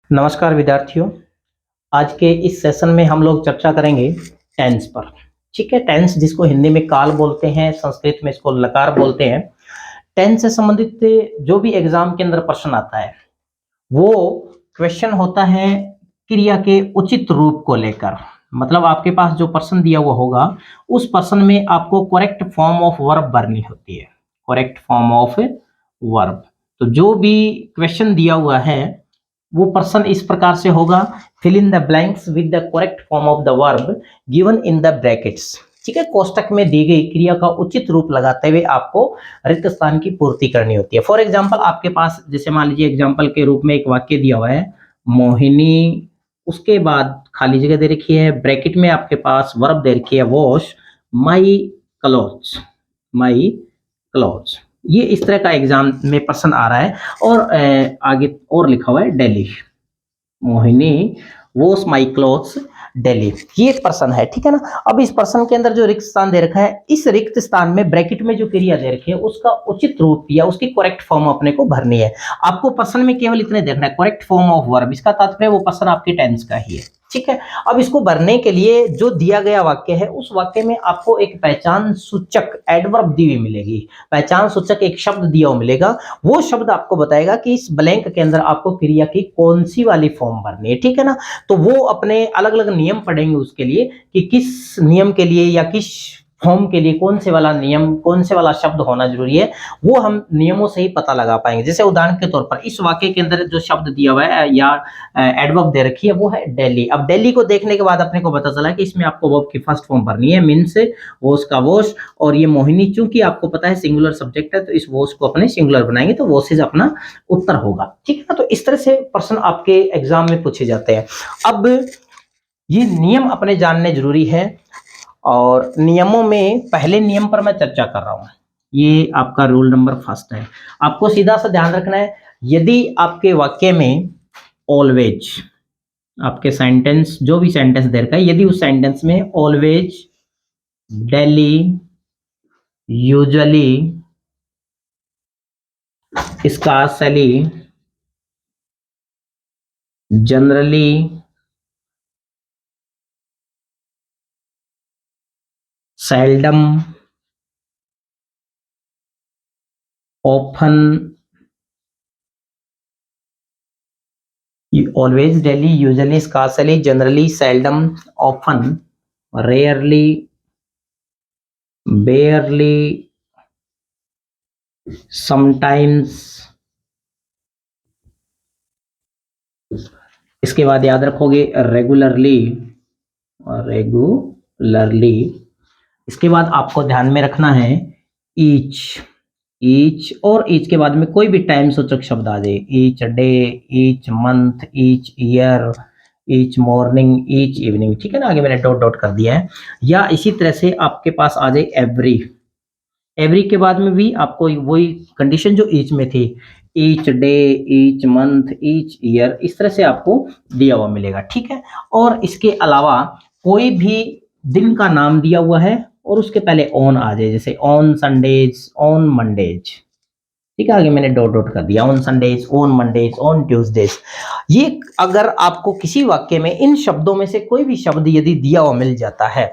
नमस्कार विद्यार्थियों। आज के इस सेशन में हम लोग चर्चा करेंगे टेंस पर। ठीक है, टेंस जिसको हिंदी में काल बोलते हैं, संस्कृत में इसको लकार बोलते हैं। टेंस से संबंधित जो भी एग्जाम के अंदर प्रश्न आता है वो क्वेश्चन होता है क्रिया के उचित रूप को लेकर। मतलब आपके पास जो प्रश्न दिया हुआ होगा उस प्रश्न में आपको करेक्ट फॉर्म ऑफ वर्ब भरनी होती है। Correct form of verb. तो जो भी क्वेश्चन दिया हुआ है वो प्रश्न इस प्रकार से होगा, fill in the blanks with the correct form of the verb given in the brackets. ठीक है, कोष्टक में दी गई क्रिया का उचित रूप लगाते हुए आपको रिक्त स्थान की पूर्ति करनी होती है। फॉर एग्जाम्पल आपके पास जैसे मान लीजिए एग्जाम्पल के रूप में एक वाक्य दिया हुआ है मोहिनी, उसके बाद खाली जगह दे रखी है, ब्रैकेट में आपके पास वर्ब दे रखी है wash my clothes. My clothes, ये इस तरह का एग्जाम में प्रश्न आ रहा है। और आगे और लिखा हुआ है Delhi. Mohini wash my clothes Delhi, ये एक प्रश्न है। ठीक है ना। अब इस प्रश्न के अंदर जो रिक्त स्थान दे रखा है, इस रिक्त स्थान में ब्रैकेट में जो क्रिया दे रखी है उसका उचित रूप या उसकी करेक्ट फॉर्म अपने को भरनी है। आपको प्रश्न में केवल इतने देखना है करेक्ट फॉर्म ऑफ वर्ब, इसका तात्पर्य वो प्रश्न आपके टेंस का ही है। ठीक है। अब इसको भरने के लिए जो दिया गया वाक्य है उस वाक्य में आपको एक पहचान सूचक एडवर्ब दी हुई मिलेगी। पहचान सूचक एक शब्द दिया हुआ मिलेगा, वो शब्द आपको बताएगा कि इस ब्लैंक के अंदर आपको क्रिया की कौन सी वाली फॉर्म भरनी है। ठीक है ना। तो वो अपने अलग अलग नियम पढ़ेंगे उसके लिए कि किस नियम के लिए या किस फॉर्म के लिए कौन से वाला नियम, कौन से वाला शब्द होना जरूरी है, वो हम नियमों से ही पता लगा पाएंगे। जैसे उदाहरण के तौर पर इस वाक्य के अंदर जो शब्द दिया हुआ है या एडवर्ब दे रखी है वो है दिल्ली। अब दिल्ली को देखने के बाद अपने को पता चला कि इसमें आपको वर्ब की फर्स्ट फॉर्म भरनी है, मीन्स वॉश का वॉश, और ये मोहिनी चूंकि आपको पता है सिंगुलर सब्जेक्ट है तो इस वॉश को अपने सिंगुलर बनाएंगे तो वॉशेज अपना उत्तर होगा। ठीक है ना। तो इस तरह से प्रश्न आपके एग्जाम में पूछे जाते हैं। अब ये नियम अपने जानने जरूरी है और नियमों में पहले नियम पर मैं चर्चा कर रहा हूं। ये आपका रूल नंबर फर्स्ट है। आपको सीधा सा ध्यान रखना है, यदि आपके वाक्य में ऑलवेज, आपके सेंटेंस जो भी सेंटेंस दे रखा है, यदि उस सेंटेंस में always, daily, usually, scarcely, generally, seldom, often, always, daily, usually, scarcely, generally, seldom, often, rarely, barely, sometimes। इसके बाद याद रखोगे रेगुलरली, रेगुलरली। इसके बाद आपको ध्यान में रखना है ईच, ईच, और ईच के बाद में कोई भी टाइम सूचक शब्द आ जाए, each day, each month, each year, each morning, each evening. ठीक है ना, आगे मैंने डॉट डॉट कर दिया है। या इसी तरह से आपके पास आ जाए एवरी। एवरी के बाद में भी आपको वही कंडीशन जो ईच में थी, each day, each month, each year, इस तरह से आपको दिया हुआ मिलेगा। ठीक है। और इसके अलावा कोई भी दिन का नाम दिया हुआ है और उसके पहले ऑन आ जाए, जैसे ऑन संडेज, ऑन मंडेज। ठीक है, आगे मैंने डॉट डॉट कर दिया, on Sundays, on Mondays, on Tuesdays. ये अगर आपको किसी वाक्य में इन शब्दों में से कोई भी शब्द यदि दिया हुआ मिल जाता है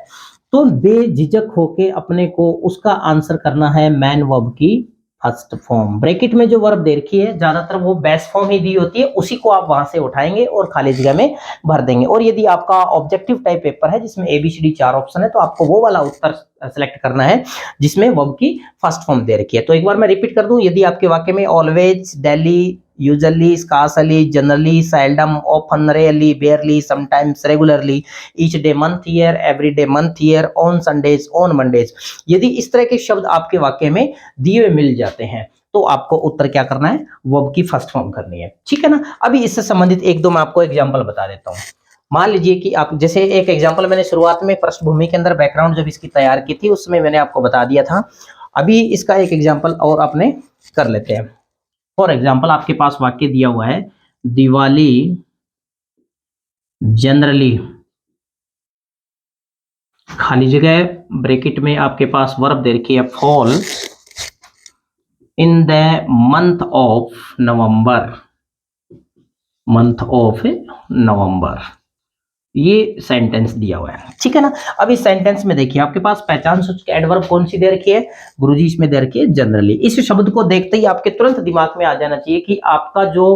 तो बेझिझक होके अपने को उसका आंसर करना है मैन वर्ब की फर्स्ट फॉर्म। ब्रैकेट में जो वर्ब दे रखी है ज्यादातर वो बेस फॉर्म ही दी होती है, उसी को आप वहां से उठाएंगे और खाली जगह में भर देंगे। और यदि आपका ऑब्जेक्टिव टाइप पेपर है जिसमें एबीसीडी 4 ऑप्शन है तो आपको वो वाला उत्तर सेलेक्ट करना है जिसमें वर्ब की फर्स्ट फॉर्म दे रखी है। तो एक बार मैं रिपीट कर दूं, यदि आपके वाक्य में always, daily, usually, scarcely, generally, seldom, often, rarely, बेयरली, sometimes, regularly, each day, month, year, every day, month, year, on Sundays, on Mondays, यदि इस तरह के शब्द आपके वाक्य में दिए हुए मिल जाते हैं तो आपको उत्तर क्या करना है, वर्ब की फर्स्ट फॉर्म करनी है। ठीक है ना। अभी इससे संबंधित एक दो मैं आपको एग्जांपल बता देता हूं। मान लीजिए कि आप, जैसे एक एग्जांपल मैंने शुरुआत में पृष्ठभूमि के अंदर बैकग्राउंड जब इसकी तैयार की थी उसमें मैंने आपको बता दिया था। अभी इसका एक एग्जांपल और अपने कर लेते हैं। फॉर एग्जाम्पल आपके पास वाक्य दिया हुआ है दिवाली जनरली, खाली जगह ब्रैकेट में आपके पास वर्ब दे रखी है fall in the month of November. Month of November, ये सेंटेंस दिया हुआ है, ठीक है ना। अब इस सेंटेंस में देखिए आपके पास पहचान सूचक एडवर्ब कौन सी दे रखी है गुरुजी, इसमें दे रखी है जनरली। इस शब्द को देखते ही आपके तुरंत दिमाग में आ जाना चाहिए कि आपका जो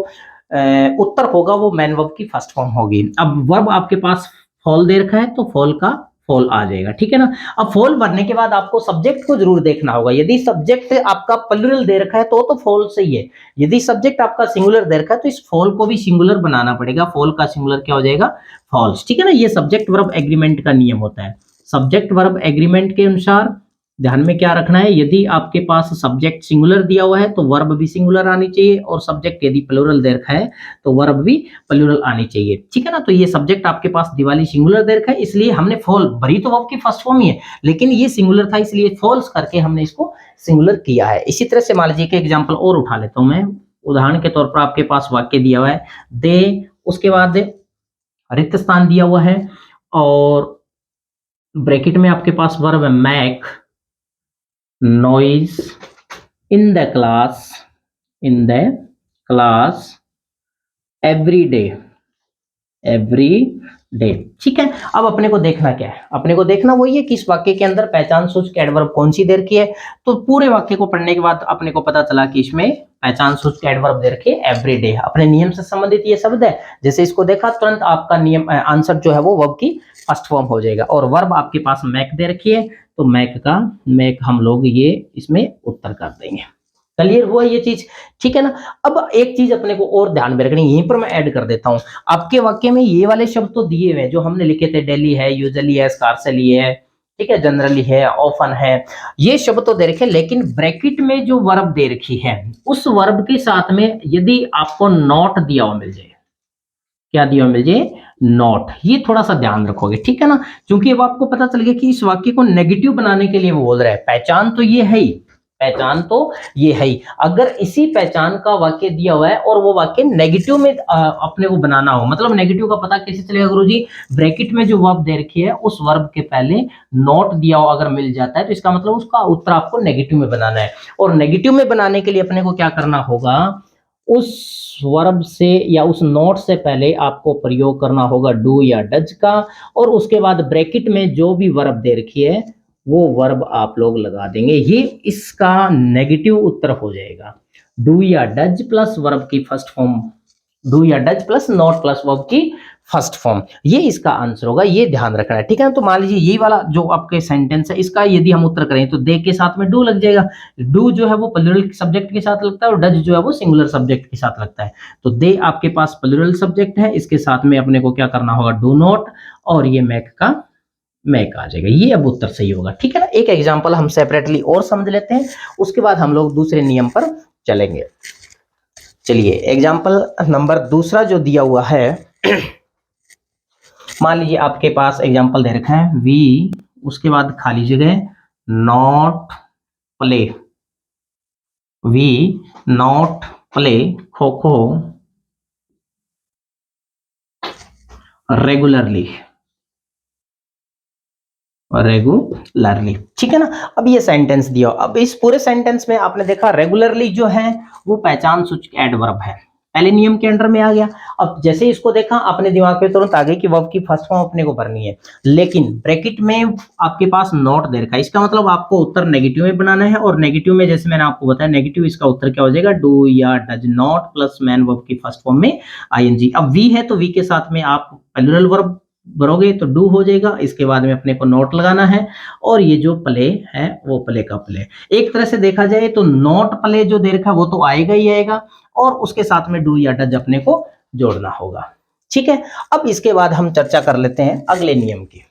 उत्तर होगा वो मैन वर्ब की फर्स्ट फॉर्म होगी। अब वर्ब आपके पास फॉल दे रखा है तो फॉल का फॉल आ जाएगा, ठीक है ना। अब फॉल भरने के बाद आपको सब्जेक्ट को जरूर देखना होगा। यदि सब्जेक्ट आपका प्लूरल दे रखा है तो फॉल सही है। यदि सब्जेक्ट आपका सिंगुलर दे रखा है तो इस फॉल को भी सिंगुलर बनाना पड़ेगा। फॉल का सिंगुलर क्या हो जाएगा, फॉल्स, ठीक है ना। ये सब्जेक्ट वर्ब एग्रीमेंट का नियम होता है। सब्जेक्ट वर्ब एग्रीमेंट के अनुसार ध्यान में क्या रखना है, यदि आपके पास सब्जेक्ट सिंगुलर दिया हुआ है तो वर्ब भी सिंगुलर आनी चाहिए, और सब्जेक्ट यदि प्लूरल दे रखा है तो वर्ब भी प्लूरल आनी चाहिए, ठीक है ना। तो ये सब्जेक्ट आपके पास दिवाली सिंगुलर दे रखा है, इसलिए हमने फॉल भरी तो वर्ब की फर्स्ट फॉर्म ही है, लेकिन ये सिंगुलर था इसलिए फॉल्स करके हमने इसको सिंगुलर किया है। इसी तरह से मान लीजिए कि एग्जाम्पल और उठा लेता हूं मैं। उदाहरण के तौर पर आपके पास वाक्य दिया हुआ है दे, उसके बाद रिक्त स्थान दिया हुआ है, और ब्रैकेट में आपके पास वर्ब है make noise in the class every day, ठीक है। अब अपने को देखना क्या है, अपने को देखना वही है कि इस वाक्य के अंदर पहचान सूचक एडवर्ब कौन सी दे रखी है। तो पूरे वाक्य को पढ़ने के बाद अपने को पता चला कि इसमें पहचान सूचक एडवर्ब दे रखी है एवरी डे। अपने नियम से संबंधित ये शब्द है, जैसे इसको देखा तुरंत आपका नियम आंसर जो है वो वर्ब की फर्स्ट फॉर्म हो जाएगा। और वर्ब आपके पास मैक दे रखी है तो मैक हम लोग ये इसमें उत्तर कर देंगे। क्लियर हुआ ये चीज, ठीक है ना। अब एक चीज अपने को और ध्यान में रखनी, यहीं पर मैं ऐड कर देता हूं। आपके वाक्य में ये वाले शब्द तो दिए हुए हैं जो हमने लिखे थे, डेली है, यूजुअली है, स्कार्सली है, ठीक है, जनरली है, ऑफन है, ये शब्द तो दे रखे, लेकिन ब्रैकेट में जो वर्ब दे रखी है उस वर्ब के साथ में यदि आपको नॉट दिया हुआ मिल जाए, क्या दिया हुआ मिल जाए, नॉट, ये थोड़ा सा ध्यान रखोगे, ठीक है ना। क्योंकि अब आपको पता चल गया कि इस वाक्य को नेगेटिव बनाने के लिए वो बोल रहा है। पहचान तो ये है ही, पहचान तो ये है ही, अगर इसी पहचान का वाक्य दिया हुआ है और वो वाक्य नेगेटिव में अपने को बनाना हो, मतलब नेगेटिव का पता कैसे चलेगा गुरुजी, ब्रैकेट में जो वर्ब दे रखी है उस वर्ब के पहले नॉट दिया हुआ अगर मिल जाता है तो इसका मतलब उसका उत्तर आपको नेगेटिव में बनाना है। और नेगेटिव में बनाने के लिए अपने को क्या करना होगा, उस वर्ब से या उस नोट से पहले आपको प्रयोग करना होगा डू या डज का, और उसके बाद ब्रैकेट में जो भी वर्ब दे रखी है वो वर्ब आप लोग लगा देंगे, ये इसका नेगेटिव उत्तर हो जाएगा। डू या डज प्लस वर्ब की फर्स्ट फॉर्म, डू या does plus not plus verb की फर्स्ट फॉर्म, ये इसका आंसर होगा, ये ध्यान रखना है, ठीक है। तो मान लीजिए ये वाला जो आपके सेंटेंस है इसका यदि हम उत्तर करें तो दे के साथ में डू लग जाएगा। डू जो है वो प्लूरल सब्जेक्ट के साथ लगता है और डज जो है वो सिंगुलर सब्जेक्ट के साथ लगता है। तो दे आपके पास प्लूरल सब्जेक्ट है, इसके साथ में अपने को क्या करना होगा, डू नॉट, और ये मैक आ जाएगा, ये अब उत्तर सही होगा, ठीक है ना। एक एग्जाम्पल हम सेपरेटली और समझ लेते हैं, उसके बाद हम लोग दूसरे नियम पर चलेंगे। चलिए एग्जाम्पल नंबर दूसरा जो दिया हुआ है, मान लीजिए आपके पास एग्जाम्पल दे रखा है वी, उसके बाद खाली जगह not play, we not play kho kho regularly, ठीक है ना। अब ये सेंटेंस दिया, अब इस पूरे सेंटेंस में आपने देखा रेगुलरली जो है वो पहचान सूचक एडवर्ब है, पहले नियम के अंडर में आ गया। अब जैसे इसको देखा अपने दिमाग पे तुरंत आ गई कि वर्ब की फर्स्ट फॉर्म अपने को भरनी है, लेकिन ब्रैकेट में आपके पास नॉट दे रखा है, इसका मतलब आपको उत्तर नेगेटिव में बनाना है। और नेगेटिव में जैसे मैंने आपको बताया नेगेटिव इसका उत्तर क्या हो जाएगा, डू या does not plus man verb की फर्स्ट फॉर्म में आईएनजी। अब वी है तो वी के साथ में आप प्लूरल वर्ब भरोगे तो डू हो जाएगा, इसके बाद में अपने को नॉट लगाना है, और ये जो प्ले है वो प्ले का प्ले। एक तरह से देखा जाए तो नॉट प्ले जो दे रखा है वो तो आएगा ही आएगा, और उसके साथ में डू या डज अपने को जोड़ना होगा, ठीक है। अब इसके बाद हम चर्चा कर लेते हैं अगले नियम की।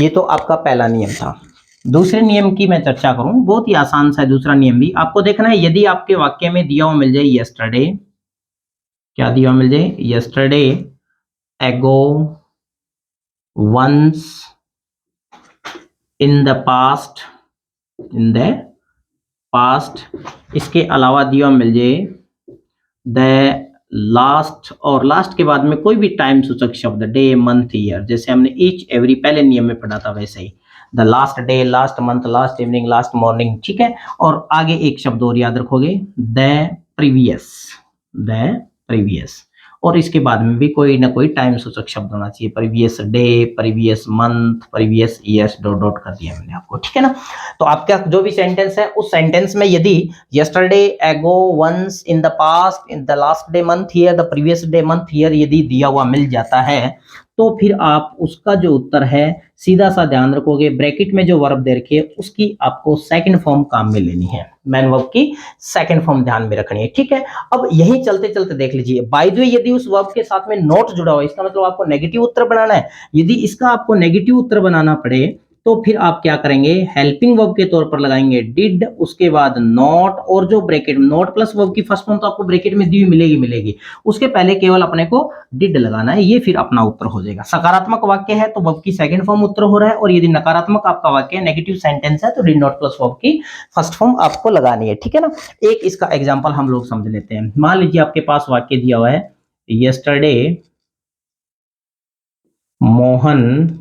ये तो आपका पहला नियम था, दूसरे नियम की मैं चर्चा करूं, बहुत ही आसान सा है दूसरा नियम भी। आपको देखना है यदि आपके वाक्य में दिया हुआ मिल जाए यस्टरडे, क्या दिया हुआ मिल जाए, yesterday, ago, once, in the past, इसके अलावा दिया मिल जाए द लास्ट, और लास्ट के बाद में कोई भी टाइम सूचक शब्द, डे, मंथ, ईयर, जैसे हमने ईच एवरी पहले नियम में पढ़ा था वैसे ही, the last day, last month, last evening, last morning, ठीक है। और आगे एक शब्द और याद रखोगे, द प्रीवियस प्रीवियस, और इसके बाद में भी कोई ना कोई टाइम सूचक शब्द होना चाहिए, previous day, previous month, previous years, dot dot कर दिया मैंने आपको, ठीक है ना। तो आपका जो भी सेंटेंस है उस सेंटेंस में यदि yesterday, ago, once, in the past, in the last day month year, the previous day month year यदि दिया हुआ मिल जाता है तो फिर आप उसका जो उत्तर है सीधा सा ध्यान रखोगे, ब्रैकेट में जो वर्ब दे रखी है उसकी आपको सेकंड फॉर्म काम में लेनी है, मैन वर्ब की सेकंड फॉर्म ध्यान में रखनी है, ठीक है। अब यही चलते चलते देख लीजिए, बाय द वे यदि उस वर्ब के साथ में नॉट जुड़ा हुआ, इसका मतलब आपको नेगेटिव उत्तर बनाना है। यदि इसका आपको नेगेटिव उत्तर बनाना पड़े तो फिर आप क्या करेंगे, हेल्पिंग वर्ब के तौर पर लगाएंगे डिड, उसके बाद नॉट, और जो ब्रैकेट नॉट प्लस वर्ब की फर्स्ट फॉर्म तो आपको ब्रैकेट में दी हुई मिलेगी, उसके पहले केवल अपने को डिड लगाना है, ये फिर अपना उत्तर हो जाएगा। सकारात्मक वाक्य है तो वर्ब की सेकंड फॉर्म उत्तर हो रहा है, और यदि नकारात्मक आपका वाक्य है, नेगेटिव सेंटेंस है, तो डिड नॉट प्लस वर्ब की फर्स्ट फॉर्म आपको लगानी है, ठीक है ना। एक इसका एग्जाम्पल हम लोग समझ लेते हैं। मान लीजिए आपके पास वाक्य दिया हुआ है, यस्टरडे मोहन,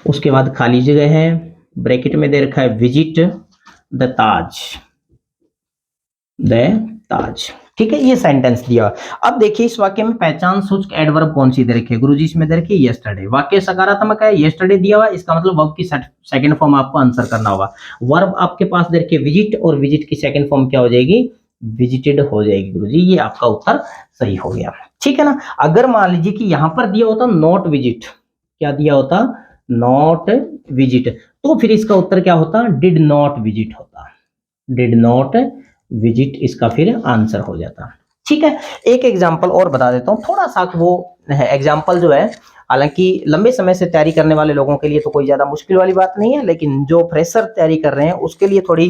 उसके बाद खाली जगह है, ब्रैकेट में दे रखा है विजिट द ताज, द ताज, ठीक है, ये सेंटेंस दिया। अब देखिए इस वाक्य में पहचान सूचक एडवर्ब कौन सी दे रखी है, गुरुजी इसमें दे रखी है यस्टरडे, वाक्य सकारात्मक है, यस्टरडे दिया हुआ, इसका मतलब वर्ब की सेकंड फॉर्म आपको आंसर करना होगा। वर्ब आपके पास दे रखी है विजिट, और विजिट की सेकंड फॉर्म क्या हो जाएगी, विजिटेड हो जाएगी गुरुजी, ये आपका उत्तर सही हो गया, ठीक है ना। अगर मान लीजिए कि यहां पर दिया होता नॉट विजिट, क्या दिया होता, नॉट विजिट, तो फिर इसका उत्तर क्या होता, डिड नॉट विजिट होता, डिड नॉट विजिट इसका फिर आंसर हो जाता, ठीक है। एक एग्जांपल और बता देता हूं, थोड़ा सा वो एग्जांपल जो है, हालांकि लंबे समय से तैयारी करने वाले लोगों के लिए तो कोई ज्यादा मुश्किल वाली बात नहीं है, लेकिन जो फ्रेशर तैयारी कर रहे हैं उसके लिए थोड़ी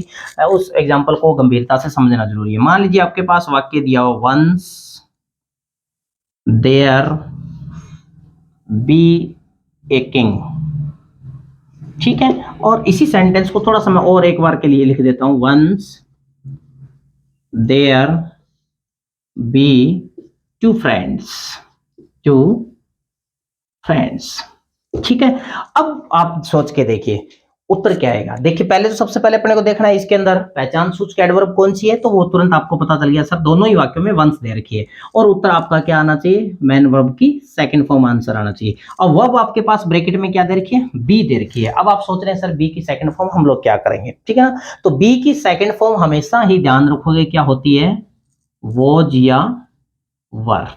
उस एग्जांपल को गंभीरता से समझना जरूरी है। मान लीजिए आपके पास वाक्य दिया हो, once there be a king, ठीक है, और इसी सेंटेंस को थोड़ा सा मैं और एक बार के लिए लिख देता हूं, once there be two friends, ठीक है। अब आप सोच के देखिए उत्तर क्या आएगा। देखिए पहले तो सबसे पहले अपने को देखना है इसके अंदर पहचान सूचक एडवर्ब कौन सी है, तो वो तुरंत आपको पता चल गया, सर दोनों ही वाक्यों में वंस दे रखी है, और उत्तर आपका क्या आना चाहिए, मैन वर्ब की सेकंड फॉर्म आंसर आना चाहिए। और वर्ब आपके पास ब्रैकेट में क्या दे रखी है, बी दे रखी है। अब आप सोच रहे हैं सर बी की सेकंड फॉर्म हम लोग क्या करेंगे, ठीक है ना। तो बी की सेकंड फॉर्म हमेशा ही ध्यान रखोगे क्या होती है, वोज या वर,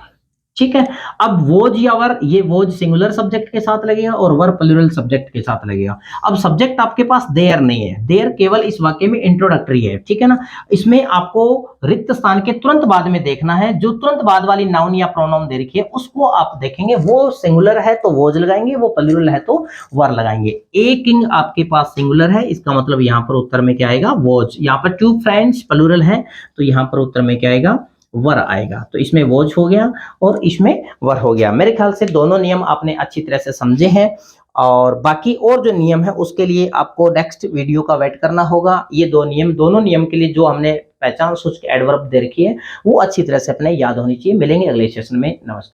ठीक है। अब वोज या वर, ये वोज सिंगुलर सब्जेक्ट के साथ लगेगा और वर प्लूरल सब्जेक्ट के साथ लगेगा। अब सब्जेक्ट आपके पास देयर नहीं है, देयर केवल इस वाक्य में इंट्रोडक्टरी है, ठीक है ना। इसमें आपको रिक्त स्थान के तुरंत बाद में देखना है, जो तुरंत बाद वाली नाउन या प्रोनाउन दे रखी है उसको आप देखेंगे, वो सिंगुलर है तो वोज लगाएंगे, वो प्लूरल है तो वर लगाएंगे। ए किंग आपके पास सिंगुलर है, इसका मतलब यहां पर उत्तर में क्या आएगा, वोज। यहाँ पर टू फ्रेंड्स प्लूरल है, तो यहाँ पर उत्तर में क्या आएगा, वर आएगा। तो इसमें वोज हो गया और इसमें वर हो गया। मेरे ख्याल से दोनों नियम आपने अच्छी तरह से समझे हैं, और बाकी और जो नियम है उसके लिए आपको नेक्स्ट वीडियो का वेट करना होगा। ये दोनों नियम के लिए जो हमने पहचान सूचक एडवर्ब दे रखी है वो अच्छी तरह से अपने याद होनी चाहिए। मिलेंगे अगले सेशन में, नमस्कार।